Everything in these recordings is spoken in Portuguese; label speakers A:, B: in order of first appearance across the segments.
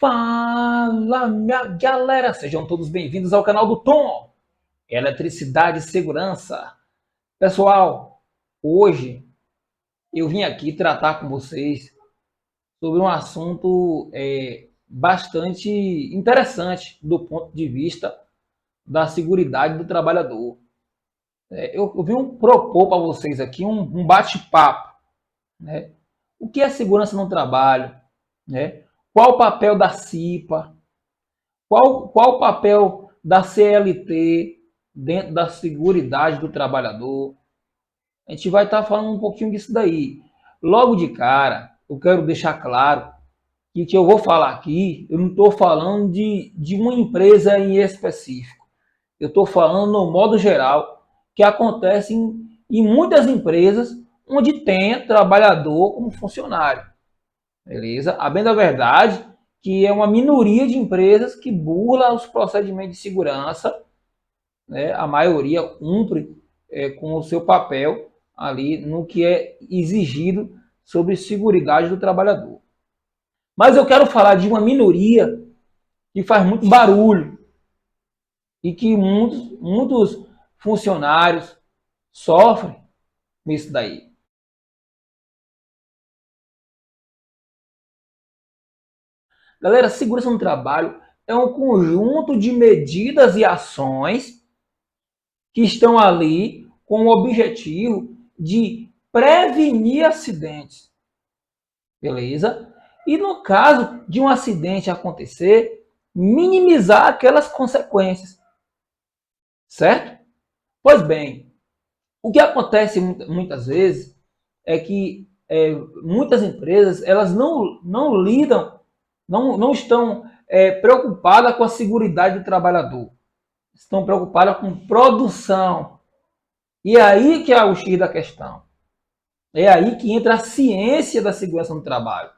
A: Fala, minha galera! Sejam todos bem-vindos ao canal do Tom, Eletricidade e Segurança. Pessoal, hoje eu vim aqui tratar com vocês sobre um assunto bastante interessante do ponto de vista da seguridade do trabalhador. Eu vim propor para vocês aqui um bate-papo, né? O que é segurança no trabalho? Né? Qual o papel da CIPA? Qual o papel da CLT dentro da seguridade do trabalhador? A gente vai estar falando um pouquinho disso daí. Logo de cara, eu quero deixar claro que o que eu vou falar aqui, eu não estou falando de uma empresa em específico. Eu estou falando no modo geral, que acontece em muitas empresas onde tem trabalhador como funcionário. Beleza? A bem da verdade, que é uma minoria de empresas que burla os procedimentos de segurança, né? A maioria cumpre com o seu papel ali no que é exigido sobre seguridade do trabalhador. Mas eu quero falar de uma minoria que faz muito barulho e que muitos funcionários sofrem com isso daí. Galera, segurança no trabalho é um conjunto de medidas e ações que estão ali com o objetivo de prevenir acidentes. Beleza? E no caso de um acidente acontecer, minimizar aquelas consequências. Certo? Pois bem, o que acontece muitas vezes é que muitas empresas elas não lidam, não estão preocupadas com a segurança do trabalhador. Estão preocupadas com produção. E é aí que é o X da questão. É aí que entra a ciência da segurança no trabalho.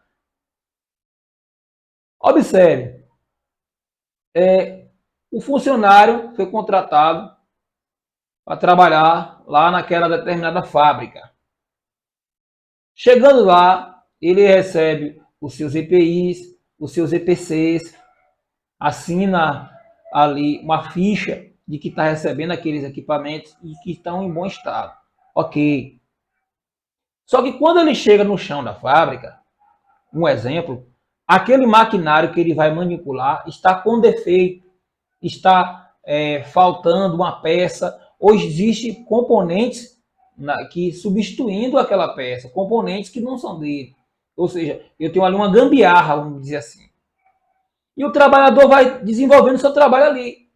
A: Observe, o funcionário foi contratado para trabalhar lá naquela determinada fábrica. Chegando lá, ele recebe os seus EPIs, os seus EPCs, assina ali uma ficha de que está recebendo aqueles equipamentos e que estão em bom estado. Ok. Só que quando ele chega no chão da fábrica, um exemplo, aquele maquinário que ele vai manipular está com defeito, está faltando uma peça, ou existem componentes que substituindo aquela peça, componentes que não são dele. Ou seja, eu tenho ali uma gambiarra, vamos dizer assim. E o trabalhador vai desenvolvendo seu trabalho ali.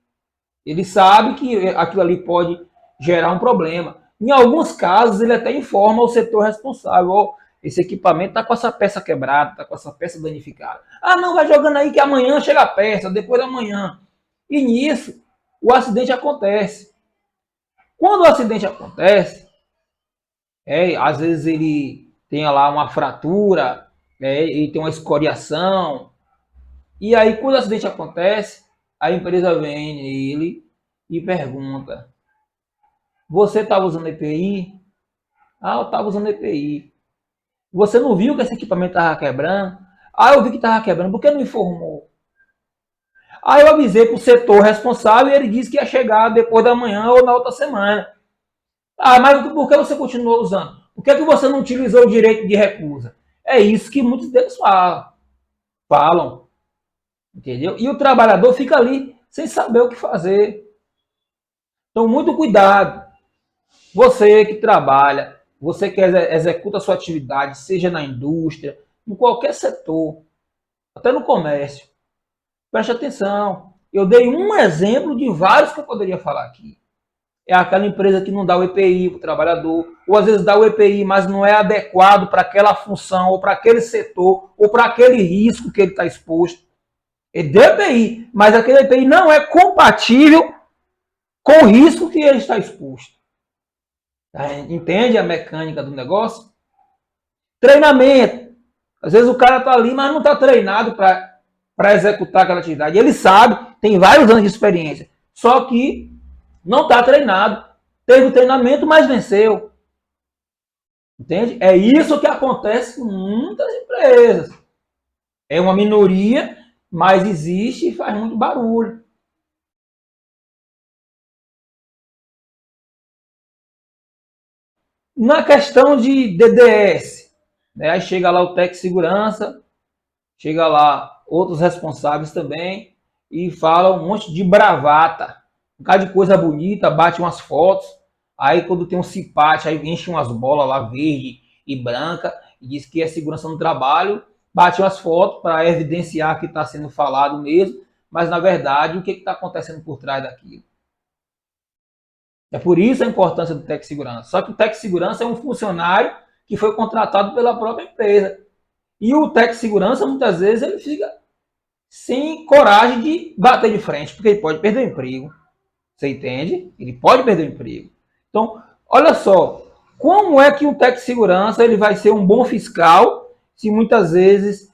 A: Ele sabe que aquilo ali pode gerar um problema. Em alguns casos, ele até informa o setor responsável. Oh, esse equipamento está com essa peça quebrada, está com essa peça danificada. Ah, não, vai jogando aí que amanhã chega a peça, depois da manhã. E nisso, o acidente acontece. Quando o acidente acontece, às vezes ele tem lá uma fratura, ele tem uma escoriação. E aí, quando o acidente acontece, a empresa vem nele e pergunta: você estava usando EPI? Ah, eu estava usando EPI. Você não viu que esse equipamento estava quebrando? Ah, eu vi que estava quebrando. Por que não informou? Aí eu avisei para o setor responsável e ele disse que ia chegar depois da manhã ou na outra semana. Ah, mas por que você continuou usando? Por que você não utilizou o direito de recusa? É isso que muitos deles falam. Entendeu? E o trabalhador fica ali sem saber o que fazer. Então, muito cuidado. Você que trabalha, você que executa a sua atividade, seja na indústria, em qualquer setor, até no comércio, preste atenção. Eu dei um exemplo de vários que eu poderia falar aqui. É aquela empresa que não dá o EPI para o trabalhador, ou às vezes dá o EPI, mas não é adequado para aquela função, ou para aquele setor, ou para aquele risco que ele está exposto. Ele deu EPI, mas aquele EPI não é compatível com o risco que ele está exposto. Entende a mecânica do negócio? Treinamento. Às vezes o cara está ali, mas não está treinado para executar aquela atividade. Ele sabe, tem vários anos de experiência, só que não está treinado. Teve o treinamento, mas venceu. Entende? É isso que acontece com muitas empresas. É uma minoria mas existe e faz muito barulho. Na questão de DDS, né, aí chega lá o técnico de segurança, chega lá outros responsáveis também e fala um monte de bravata, um bocado de coisa bonita, bate umas fotos, aí quando tem um cipate, aí enche umas bolas lá verde e branca e diz que é segurança no trabalho, bate umas fotos para evidenciar que está sendo falado mesmo, mas na verdade o que está acontecendo por trás daquilo? É por isso a importância do técnico de segurança. Só que o técnico de segurança é um funcionário que foi contratado pela própria empresa. E o técnico de segurança, muitas vezes, ele fica sem coragem de bater de frente, porque ele pode perder o emprego. Você entende? Ele pode perder o emprego. Então, olha só, como é que um técnico de segurança ele vai ser um bom fiscal se muitas vezes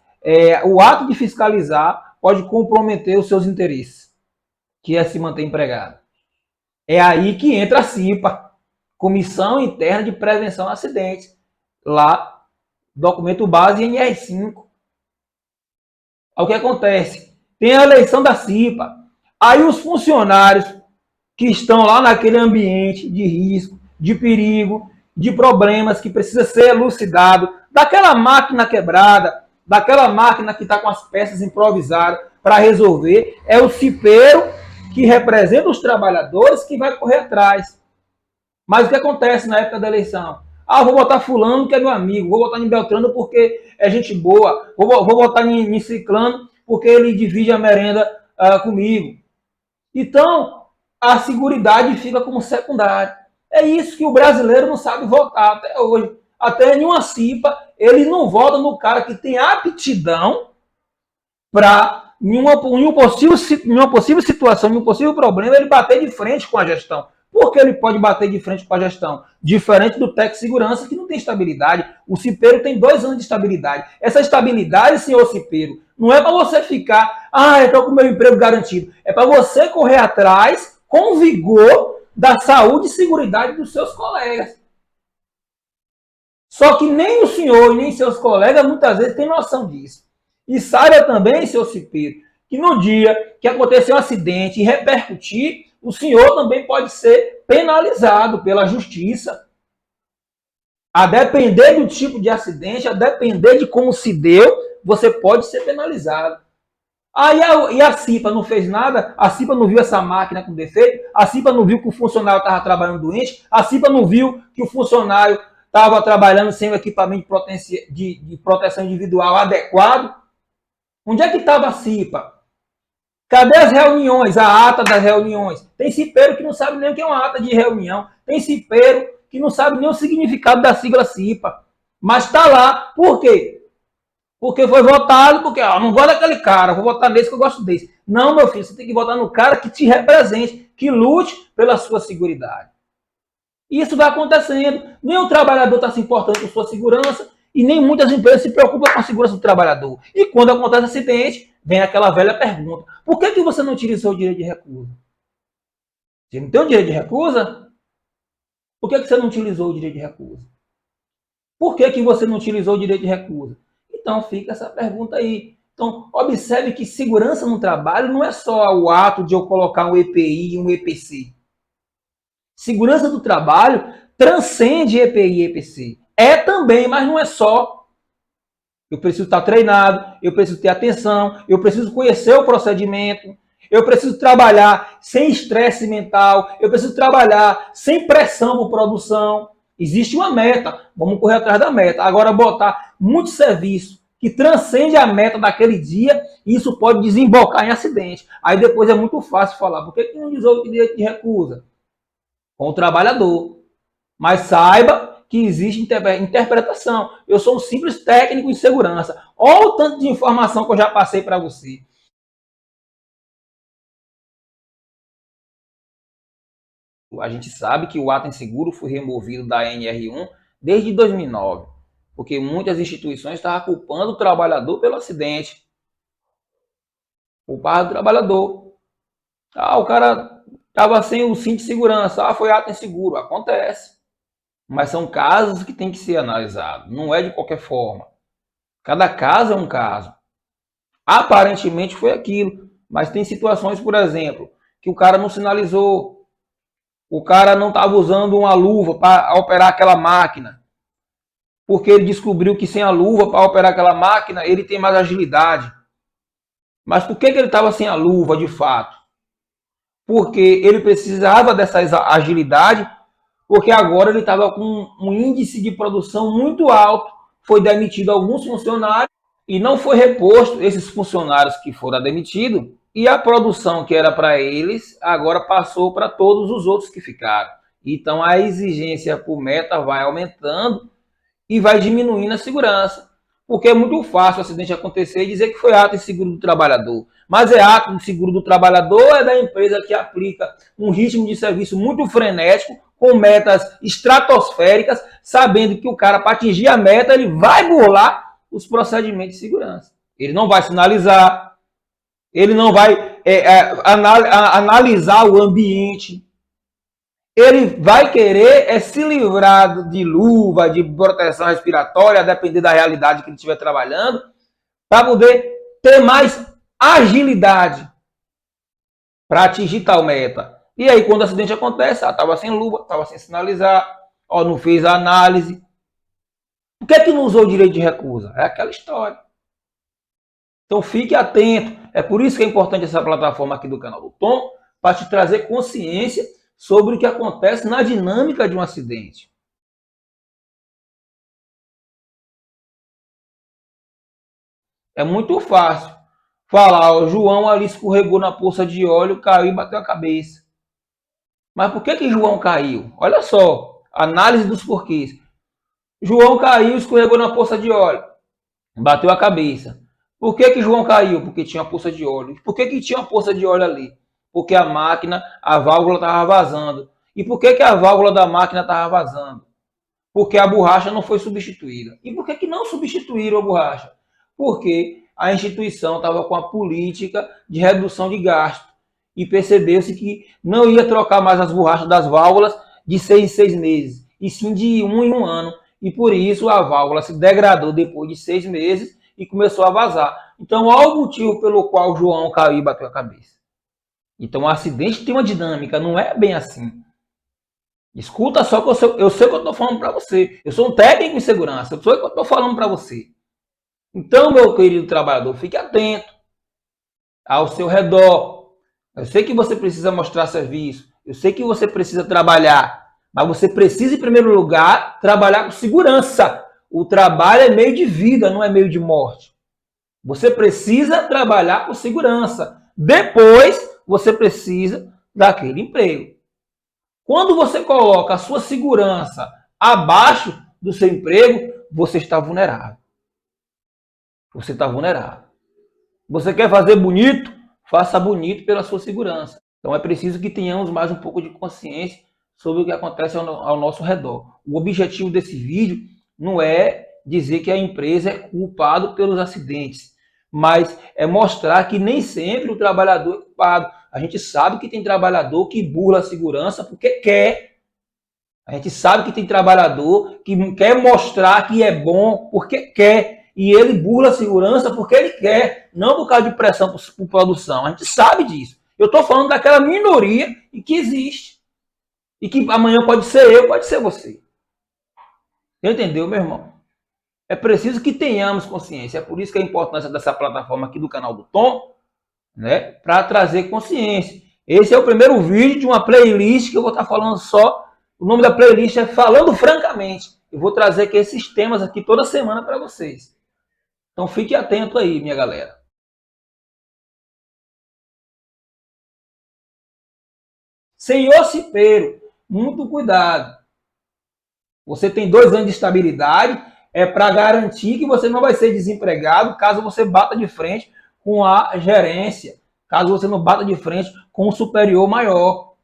A: o ato de fiscalizar pode comprometer os seus interesses, que é se manter empregado. É aí que entra a CIPA, Comissão Interna de Prevenção a Acidentes. Lá, documento base NR5. Aí o que acontece? Tem a eleição da CIPA. Aí os funcionários que estão lá naquele ambiente de risco, de perigo, de problemas que precisa ser elucidado, daquela máquina quebrada, daquela máquina que está com as peças improvisadas para resolver, é o cipeiro que representa os trabalhadores que vai correr atrás. Mas o que acontece na época da eleição? Ah, vou botar fulano que é meu amigo, vou botar em Beltrano porque é gente boa, vou botar em Ciclano porque ele divide a merenda comigo. Então, a seguridade fica como secundária. É isso que o brasileiro não sabe votar até hoje. Até em uma CIPA, ele não vota no cara que tem aptidão para, em uma possível situação, em um possível problema, ele bater de frente com a gestão. Por que ele pode bater de frente com a gestão? Diferente do técnico de segurança, que não tem estabilidade. O cipeiro tem 2 anos de estabilidade. Essa estabilidade, senhor cipeiro, não é para você ficar, eu estou com o meu emprego garantido. É para você correr atrás com vigor da saúde e segurança dos seus colegas. Só que nem o senhor e nem seus colegas muitas vezes têm noção disso. E saiba também, seu cipeiro, que no dia que acontecer um acidente e repercutir, o senhor também pode ser penalizado pela justiça. A depender do tipo de acidente, a depender de como se deu, você pode ser penalizado. E a CIPA não fez nada? A CIPA não viu essa máquina com defeito? A CIPA não viu que o funcionário estava trabalhando doente? A CIPA não viu que o funcionário estava trabalhando sem o equipamento de proteção individual adequado? Onde é que estava a CIPA? Cadê as reuniões, a ata das reuniões? Tem cipeiro que não sabe nem o que é uma ata de reunião. Tem cipeiro que não sabe nem o significado da sigla CIPA. Mas está lá. Por quê? Porque foi votado, porque não gosto daquele cara, vou votar nesse que eu gosto desse. Não, meu filho, você tem que votar no cara que te represente, que lute pela sua segurança. Isso vai acontecendo. Nem o trabalhador está se importando com sua segurança e nem muitas empresas se preocupam com a segurança do trabalhador. E quando acontece acidente, vem aquela velha pergunta: por que você não utilizou o direito de recusa? Você não tem o direito de recusa? Por que você não utilizou o direito de recusa? Por que você não utilizou o direito de recusa? Então fica essa pergunta aí. Então, observe que segurança no trabalho não é só o ato de eu colocar um EPI e um EPC. Segurança do trabalho transcende EPI e EPC. É também, mas não é só. Eu preciso estar treinado, eu preciso ter atenção, eu preciso conhecer o procedimento, eu preciso trabalhar sem estresse mental, eu preciso trabalhar sem pressão por produção. Existe uma meta, vamos correr atrás da meta. Agora, botar muito serviço que transcende a meta daquele dia, isso pode desembocar em acidente. Aí depois é muito fácil falar, por que não usou o direito de recusa? Com o trabalhador. Mas saiba que existe interpretação. Eu sou um simples técnico em segurança. Olha o tanto de informação que eu já passei para você. A gente sabe que o ato inseguro foi removido da NR1 desde 2009, porque muitas instituições estavam culpando o trabalhador pelo acidente. Culpado do trabalhador. O cara estava sem o cinto de segurança. Foi ato inseguro. Acontece. Mas são casos que tem que ser analisados. Não é de qualquer forma. Cada caso é um caso. Aparentemente foi aquilo. Mas tem situações, por exemplo, que o cara não sinalizou, o cara não estava usando uma luva para operar aquela máquina, porque ele descobriu que sem a luva para operar aquela máquina ele tem mais agilidade. Mas por que ele estava sem a luva de fato? Porque ele precisava dessa agilidade, porque agora ele estava com um índice de produção muito alto, foi demitido alguns funcionários e não foi reposto esses funcionários que foram demitidos, e a produção que era para eles agora passou para todos os outros que ficaram. Então a exigência por meta vai aumentando e vai diminuindo a segurança. Porque é muito fácil o acidente acontecer e dizer que foi ato inseguro do trabalhador. Mas é ato inseguro do trabalhador, é da empresa que aplica um ritmo de serviço muito frenético, com metas estratosféricas, sabendo que o cara, para atingir a meta, ele vai burlar os procedimentos de segurança. Ele não vai sinalizar, ele não vai analisar o ambiente, ele vai querer se livrar de luva, de proteção respiratória, a depender da realidade que ele estiver trabalhando, para poder ter mais agilidade para atingir tal meta. E aí, quando o acidente acontece, estava sem luva, estava sem sinalizar, não fez a análise. Por que não usou o direito de recusa? É aquela história. Então fique atento. É por isso que é importante essa plataforma aqui do canal do Tom, para te trazer consciência sobre o que acontece na dinâmica de um acidente. É muito fácil falar, o João ali escorregou na poça de óleo, caiu e bateu a cabeça. Mas por que João caiu? Olha só, análise dos porquês. João caiu, escorregou na poça de óleo, bateu a cabeça. Por que João caiu? Porque tinha uma poça de óleo. Por que tinha uma poça de óleo ali? Porque a máquina, a válvula estava vazando. E por que a válvula da máquina estava vazando? Porque a borracha não foi substituída. E por que não substituíram a borracha? Porque a instituição estava com a política de redução de gasto e percebeu-se que não ia trocar mais as borrachas das válvulas de 6 em 6 meses, e sim de 1 em 1 ano. E por isso a válvula se degradou depois de 6 meses e começou a vazar. Então, olha o motivo pelo qual o João caiu e bateu a cabeça. Então, o acidente tem uma dinâmica, não é bem assim. Escuta só que eu sei o que eu estou falando para você. Eu sou um técnico em segurança, eu sei o que eu estou falando para você. Então, meu querido trabalhador, fique atento ao seu redor. Eu sei que você precisa mostrar serviço, eu sei que você precisa trabalhar, mas você precisa, em primeiro lugar, trabalhar com segurança. O trabalho é meio de vida, não é meio de morte. Você precisa trabalhar com segurança. Depois, você precisa daquele emprego. Quando você coloca a sua segurança abaixo do seu emprego, você está vulnerável. Você está vulnerável. Você quer fazer bonito? Faça bonito pela sua segurança. Então é preciso que tenhamos mais um pouco de consciência sobre o que acontece ao nosso redor. O objetivo desse vídeo não é dizer que a empresa é culpada pelos acidentes, mas é mostrar que nem sempre o trabalhador é culpado. A gente sabe que tem trabalhador que burla a segurança porque quer. A gente sabe que tem trabalhador que quer mostrar que é bom porque quer. E ele burla a segurança porque ele quer, não por causa de pressão por produção. A gente sabe disso. Eu estou falando daquela minoria e que existe. E que amanhã pode ser eu, pode ser você. Entendeu, meu irmão? É preciso que tenhamos consciência. É por isso que a importância dessa plataforma aqui do canal do Tom, né, para trazer consciência. Esse é o primeiro vídeo de uma playlist que eu vou estar falando só. O nome da playlist é Falando Francamente. Eu vou trazer aqui esses temas aqui toda semana para vocês. Então fique atento aí, minha galera. Senhor cipeiro, muito cuidado. Você tem 2 anos de estabilidade, é para garantir que você não vai ser desempregado caso você bata de frente com a gerência, caso você não bata de frente com um superior maior,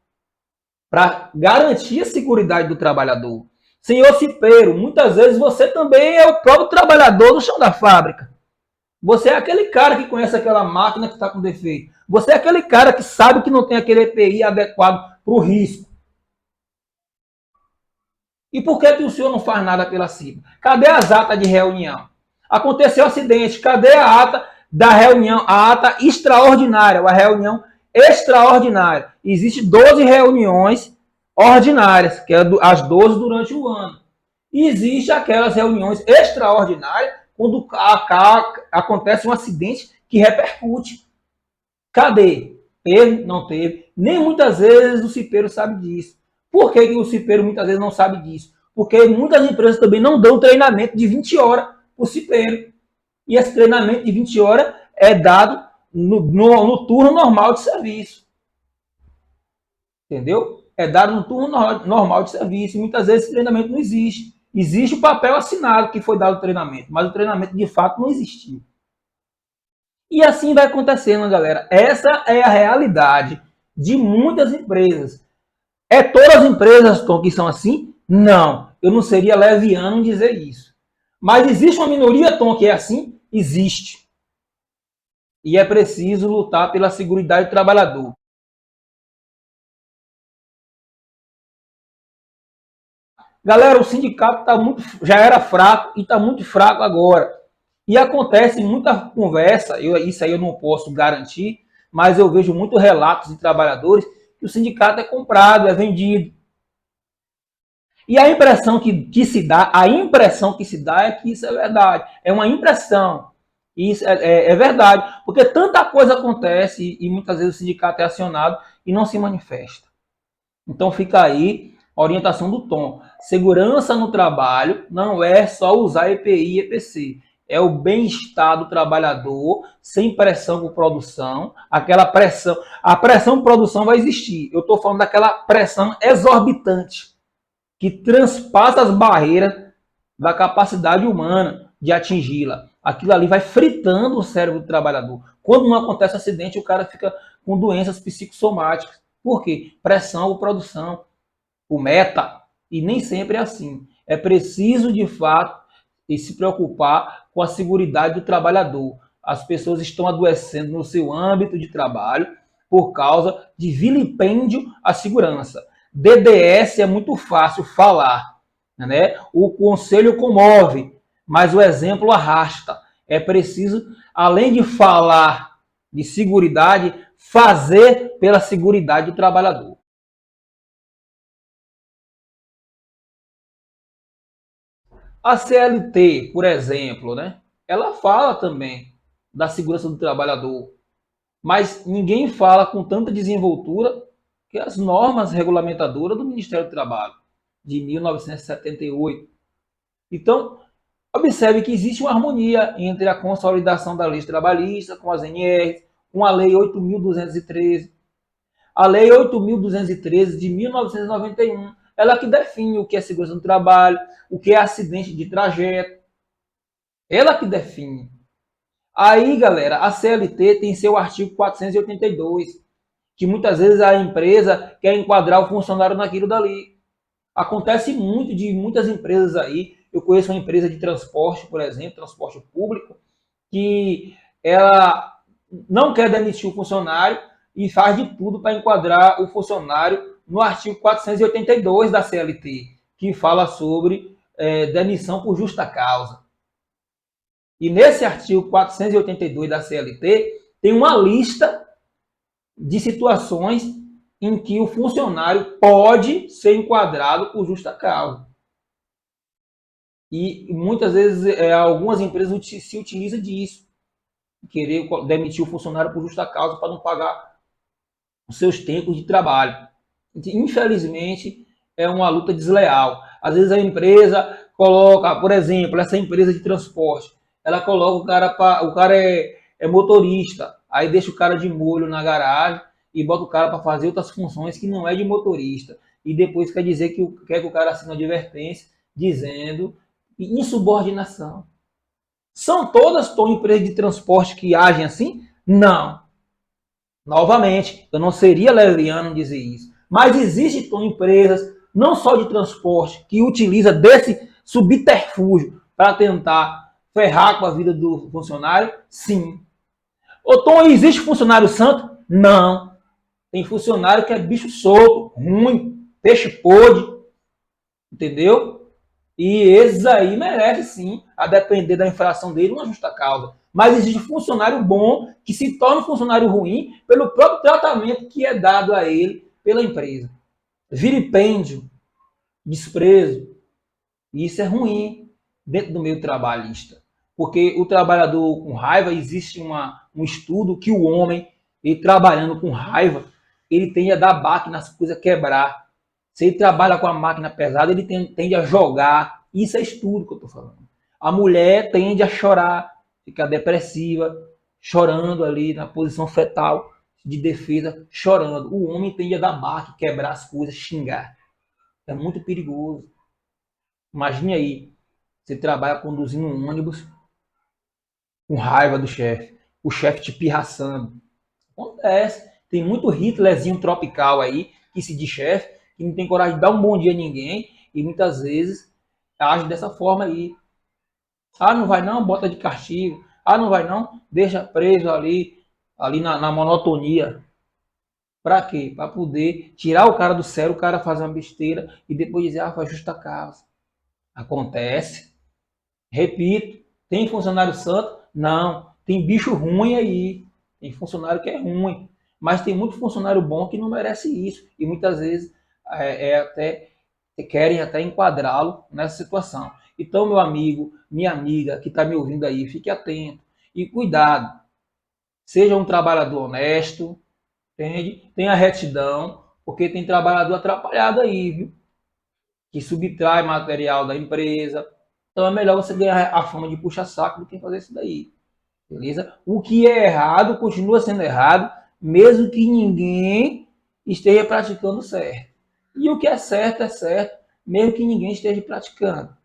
A: para garantir a seguridade do trabalhador. Senhor cipeiro, muitas vezes você também é o próprio trabalhador no chão da fábrica. Você é aquele cara que conhece aquela máquina que está com defeito. Você é aquele cara que sabe que não tem aquele EPI adequado para o risco. E por que o senhor não faz nada pela CIBA? Cadê as atas de reunião? Aconteceu um acidente, cadê a ata da reunião, a ata extraordinária, a reunião extraordinária. Existem 12 reuniões ordinárias, que é as 12 durante o ano. E existem aquelas reuniões extraordinárias quando acontece um acidente que repercute. Cadê? Teve? Não teve? Nem muitas vezes o cipeiro sabe disso. Por que o cipeiro muitas vezes não sabe disso? Porque muitas empresas também não dão treinamento de 20 horas para o cipeiro. E esse treinamento de 20 horas é dado no turno normal de serviço. Entendeu? É dado no turno normal de serviço. E muitas vezes esse treinamento não existe. Existe o papel assinado que foi dado o treinamento, mas o treinamento de fato não existiu. E assim vai acontecendo, galera. Essa é a realidade de muitas empresas. É todas as empresas, Tom, que são assim? Não. Eu não seria leviano em dizer isso. Mas existe uma minoria, Tom, que é assim? Existe. E é preciso lutar pela seguridade do trabalhador. Galera, o sindicato já era fraco e está muito fraco agora. E acontece muita conversa, isso aí eu não posso garantir, mas eu vejo muitos relatos de trabalhadores que o sindicato é comprado, é vendido. E a impressão que se dá é que isso é verdade. É uma impressão. Isso é verdade. Porque tanta coisa acontece e muitas vezes o sindicato é acionado e não se manifesta. Então fica aí a orientação do Tom. Segurança no trabalho não é só usar EPI e EPC. É o bem-estar do trabalhador, sem pressão por produção. Aquela pressão. A pressão por produção vai existir. Eu estou falando daquela pressão exorbitante que transpassa as barreiras da capacidade humana de atingi-la. Aquilo ali vai fritando o cérebro do trabalhador. Quando não acontece acidente, o cara fica com doenças psicossomáticas. Por quê? Pressão ou produção, o meta. E nem sempre é assim. É preciso, de fato, se preocupar com a seguridade do trabalhador. As pessoas estão adoecendo no seu âmbito de trabalho por causa de vilipêndio à segurança. DDS é muito fácil falar, né? O conselho comove, mas o exemplo arrasta. É preciso, além de falar de seguridade, fazer pela seguridade do trabalhador. A CLT, por exemplo, né? Ela fala também da segurança do trabalhador, mas ninguém fala com tanta desenvoltura que as normas regulamentadoras do Ministério do Trabalho, de 1978. Então, observe que existe uma harmonia entre a consolidação da lei trabalhista com as NRs, com a Lei 8.213. A Lei 8.213 de 1991, ela que define o que é segurança do trabalho, o que é acidente de trajeto. Ela que define. Aí, galera, a CLT tem seu artigo 482, que muitas vezes a empresa quer enquadrar o funcionário naquilo dali. Acontece muito de muitas empresas aí. Eu conheço uma empresa de transporte, por exemplo, transporte público, que ela não quer demitir o funcionário e faz de tudo para enquadrar o funcionário no artigo 482 da CLT, que fala sobre demissão por justa causa. E nesse artigo 482 da CLT tem uma lista de situações em que o funcionário pode ser enquadrado por justa causa. E muitas vezes algumas empresas se utilizam disso, querer demitir o funcionário por justa causa para não pagar os seus tempos de trabalho. Infelizmente, é uma luta desleal. Às vezes a empresa coloca, por exemplo, essa empresa de transporte, ela coloca o cara é motorista, aí deixa o cara de molho na garagem e bota o cara para fazer outras funções que não é de motorista. E depois quer dizer que quer que o cara assine uma advertência dizendo insubordinação. São todas empresas de transporte que agem assim? Não. Novamente, eu não seria leviano em dizer isso. Mas existem empresas, não só de transporte, que utilizam desse subterfúgio para tentar ferrar com a vida do funcionário? Sim. Ô Tom, existe funcionário santo? Não. Tem funcionário que é bicho solto, ruim, peixe podre, entendeu? E esses aí merecem sim, a depender da infração dele, uma justa causa. Mas existe funcionário bom que se torna um funcionário ruim pelo próprio tratamento que é dado a ele pela empresa. Vilipêndio, desprezo. E isso é ruim dentro do meio trabalhista. Porque o trabalhador com raiva, existe um estudo que o homem, ele trabalhando com raiva, ele tende a dar baque nas coisas, quebrar. Se ele trabalha com a máquina pesada, ele tende a jogar. Isso é estudo que eu estou falando. A mulher tende a chorar, ficar depressiva, chorando ali na posição fetal de defesa, chorando. O homem tende a dar baque, quebrar as coisas, xingar. É muito perigoso. Imagine aí, você trabalha conduzindo um ônibus com raiva do chefe, o chefe te pirraçando. Acontece. Tem muito Hitlerzinho tropical aí, que se diz chefe, que não tem coragem de dar um bom dia a ninguém e muitas vezes age dessa forma aí. Ah, não vai não, bota de castigo. Ah, não vai não, deixa preso ali na monotonia. Para quê? Para poder tirar o cara do sério, o cara fazer uma besteira e depois dizer, ah, foi justa causa. Acontece. Repito, tem funcionário santo? Não. Tem bicho ruim aí. Tem funcionário que é ruim. Mas tem muito funcionário bom que não merece isso. E muitas vezes querem até enquadrá-lo nessa situação. Então, meu amigo, minha amiga que está me ouvindo aí, fique atento. E cuidado. Seja um trabalhador honesto, entende? Tenha retidão, porque tem trabalhador atrapalhado aí, viu? Que subtrai material da empresa. Então é melhor você ganhar a fama de puxa-saco do que fazer isso daí. Beleza? O que é errado continua sendo errado, mesmo que ninguém esteja praticando certo. E o que é certo, mesmo que ninguém esteja praticando.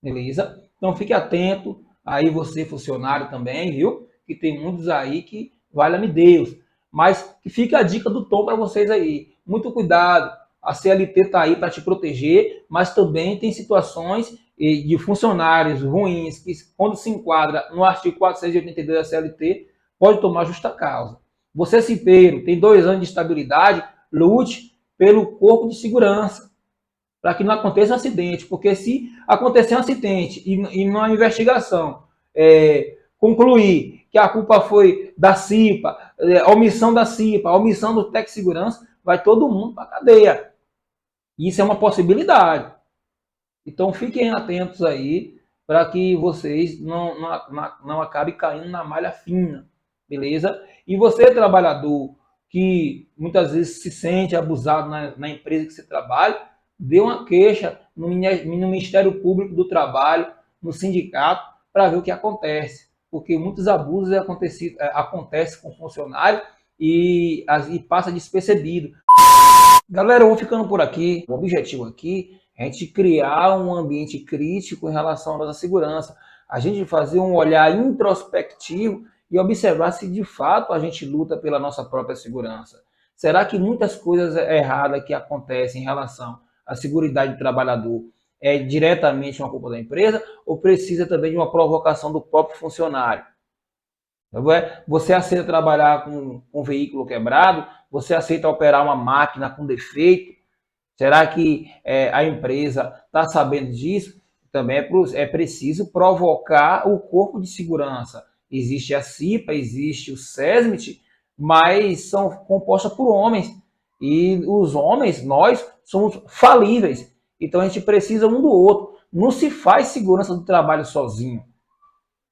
A: Beleza? Então fique atento, aí você funcionário também, viu? Que tem muitos aí que, valha-me Deus. Mas que fica a dica do Tom para vocês aí. Muito cuidado. A CLT está aí para te proteger, mas também tem situações de funcionários ruins que, quando se enquadra no artigo 482 da CLT, pode tomar justa causa. Você, cipeiro, tem 2 anos de estabilidade, lute pelo corpo de segurança, para que não aconteça um acidente, porque se acontecer um acidente e numa investigação concluir que a culpa foi da CIPA, omissão da CIPA, omissão do técnico de segurança, vai todo mundo para a cadeia. Isso é uma possibilidade. Então fiquem atentos aí para que vocês não acabem caindo na malha fina, beleza? E você, trabalhador, que muitas vezes se sente abusado na empresa que você trabalha, dê uma queixa no Ministério Público do Trabalho, no sindicato, para ver o que acontece. Porque muitos abusos acontecem com funcionário e passa despercebido. Galera, eu vou ficando por aqui. O objetivo aqui é a gente criar um ambiente crítico em relação à nossa segurança. A gente fazer um olhar introspectivo e observar se de fato a gente luta pela nossa própria segurança. Será que muitas coisas erradas que acontecem em relação à seguridade do trabalhador é diretamente uma culpa da empresa ou precisa também de uma provocação do próprio funcionário? Você aceita trabalhar com um veículo quebrado? Você aceita operar uma máquina com defeito? Será que a empresa está sabendo disso? Também é preciso provocar o corpo de segurança. Existe a CIPA, existe o SESMIT, mas são compostas por homens. E os homens, nós, somos falíveis. Então a gente precisa um do outro. Não se faz segurança do trabalho sozinho.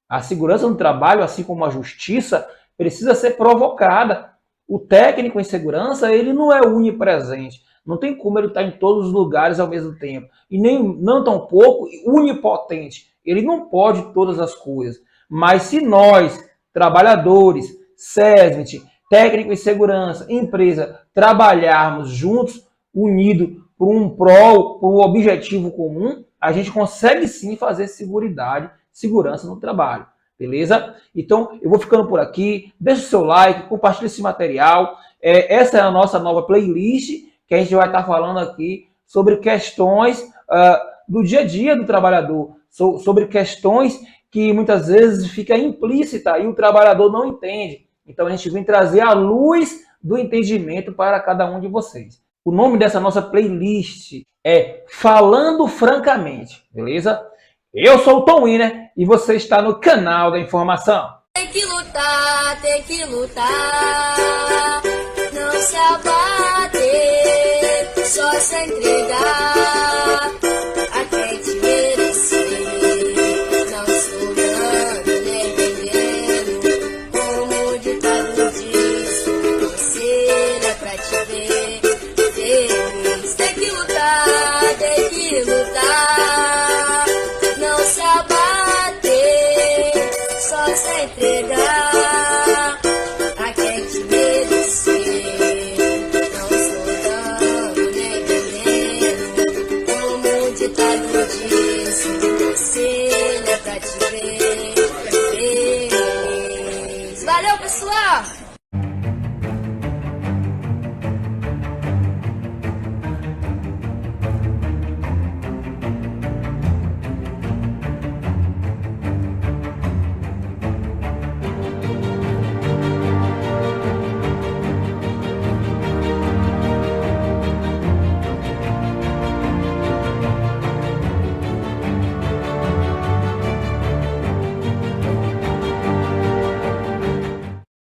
A: A segurança no trabalho, assim como a justiça, precisa ser provocada. O técnico em segurança, ele não é onipresente. Não tem como ele estar em todos os lugares ao mesmo tempo. E nem não tampouco onipotente. Ele não pode todas as coisas. Mas se nós, trabalhadores, SESMIT, técnico em segurança, empresa, trabalharmos juntos, unidos por um objetivo comum, a gente consegue sim fazer segurança no trabalho, beleza? Então, eu vou ficando por aqui, deixa o seu like, compartilha esse material, essa é a nossa nova playlist, que a gente vai estar falando aqui sobre questões do dia a dia do trabalhador, sobre questões que muitas vezes fica implícita e o trabalhador não entende. Então, a gente vem trazer a luz do entendimento para cada um de vocês. O nome dessa nossa playlist é Falando Francamente, beleza? Eu sou o Tom Winer e você está no canal da informação.
B: Tem que lutar, tem que lutar.